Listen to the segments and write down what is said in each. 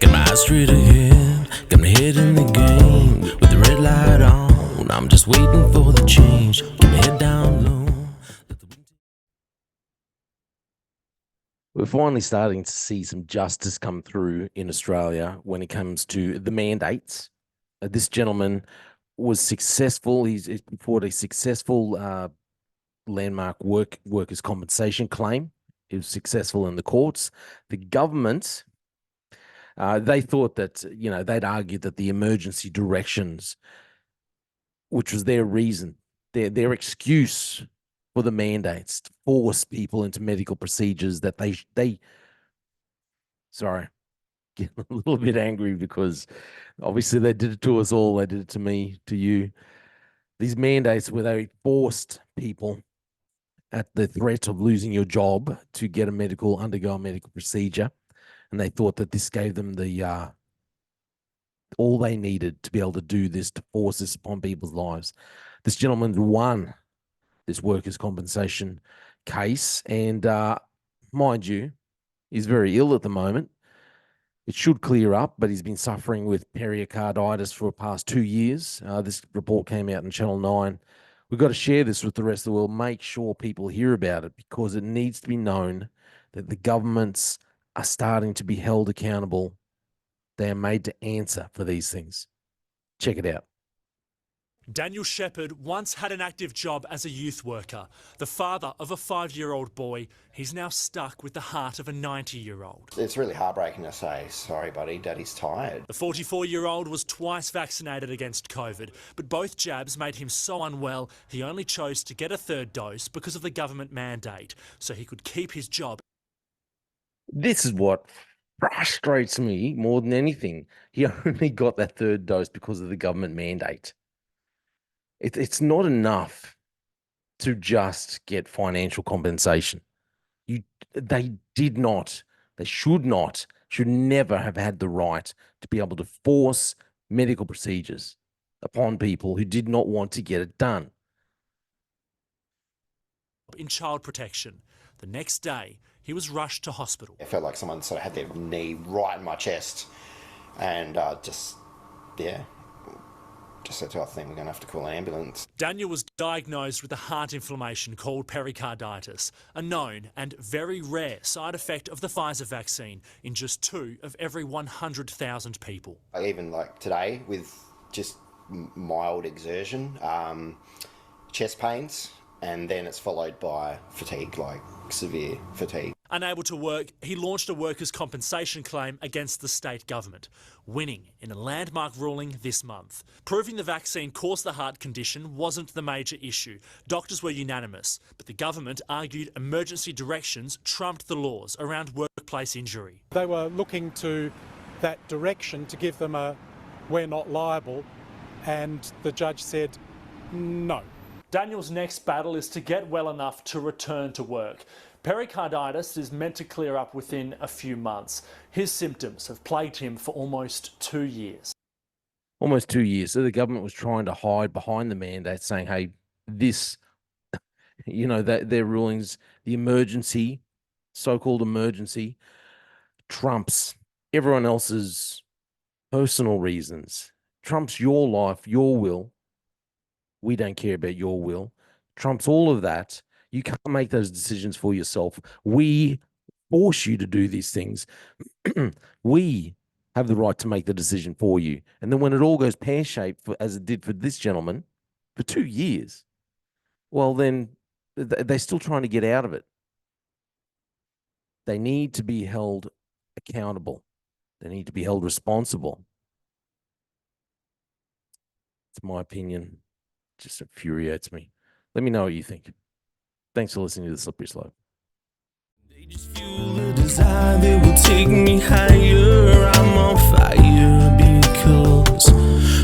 Got my eyes straight ahead, got my head in the game. With the red light on, I'm just waiting for the change. Keep my head down low. We're finally starting to see some justice come through in Australia when it comes to the mandates. This gentleman was successful. He's brought a successful landmark workers' compensation claim. He was successful in the courts. The government, they thought that, they'd argued that the emergency directions, which was their reason, their excuse for the mandates to force people into medical procedures that they sorry, getting a little bit angry because obviously they did it to us all. They did it to me, to you. These mandates where they forced people at the threat of losing your job to undergo a medical procedure. And they thought that this gave them the all they needed to be able to do this, to force this upon people's lives. This gentleman won this workers' compensation case, and mind you, he's very ill at the moment. It should clear up, but he's been suffering with pericarditis for the past 2 years. This report came out in Channel 9. We've got to share this with the rest of the world, make sure people hear about it, because it needs to be known that the governments are starting to be held accountable. They are made to answer for these things. Check it out. Daniel Shepherd once had an active job as a youth worker. The father of a 5-year-old boy, he's now stuck with the heart of a 90-year-old. It's really heartbreaking to say, sorry buddy, daddy's tired. The 44-year-old was twice vaccinated against COVID, but both jabs made him so unwell he only chose to get a third dose because of the government mandate, so he could keep his job. This is what frustrates me more than anything. He only got that third dose because of the government mandate. It's not enough to just get financial compensation. They should never have had the right to be able to force medical procedures upon people who did not want to get it done. In child protection, the next day, he was rushed to hospital. I felt like someone sort of had their knee right in my chest, and just said to us, I think we're going to have to call an ambulance. Daniel was diagnosed with a heart inflammation called pericarditis, a known and very rare side effect of the Pfizer vaccine in just 2 of every 100,000 people. Even like today, with just mild exertion, chest pains, and then it's followed by fatigue, like severe fatigue. Unable to work, he launched a workers' compensation claim against the state government, winning in a landmark ruling this month. Proving the vaccine caused the heart condition wasn't the major issue. Doctors were unanimous, but the government argued emergency directions trumped the laws around workplace injury. They were looking to that direction to give them a "we're not liable," and the judge said no. Daniel's next battle is to get well enough to return to work. Pericarditis is meant to clear up within a few months. His symptoms have plagued him for almost 2 years. Almost 2 years. So the government was trying to hide behind the mandate, saying, hey, this, their rulings, the emergency, so-called emergency, trumps everyone else's personal reasons, trumps your life, your will. We don't care about your will. Trumps all of that. You can't make those decisions for yourself. We force you to do these things. We have the right to make the decision for you. And then when it all goes pear-shaped, as it did for this gentleman, for 2 years, well, then they're still trying to get out of it. They need to be held accountable. They need to be held responsible. It's my opinion. It just infuriates me. Let me know what you think. Thanks for listening to The Slippery Slope. They just fuel the desire that will take me higher. I'm on fire because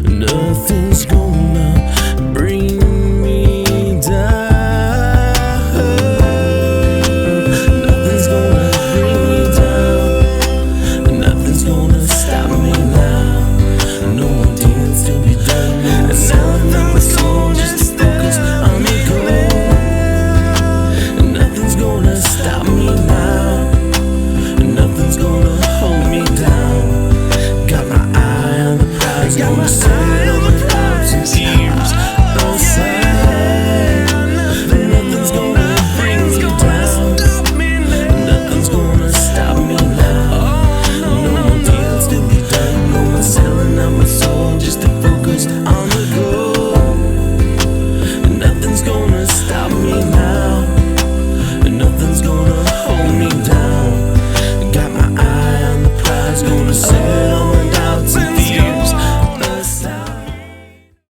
nothing's gonna bring me down. Nothing's gonna bring me down. Nothing's gonna stop me now. No one needs to be done. Nothing's gonna just focus on me. Nothing's gonna stop me now. Nothing's gonna hold me got my eyes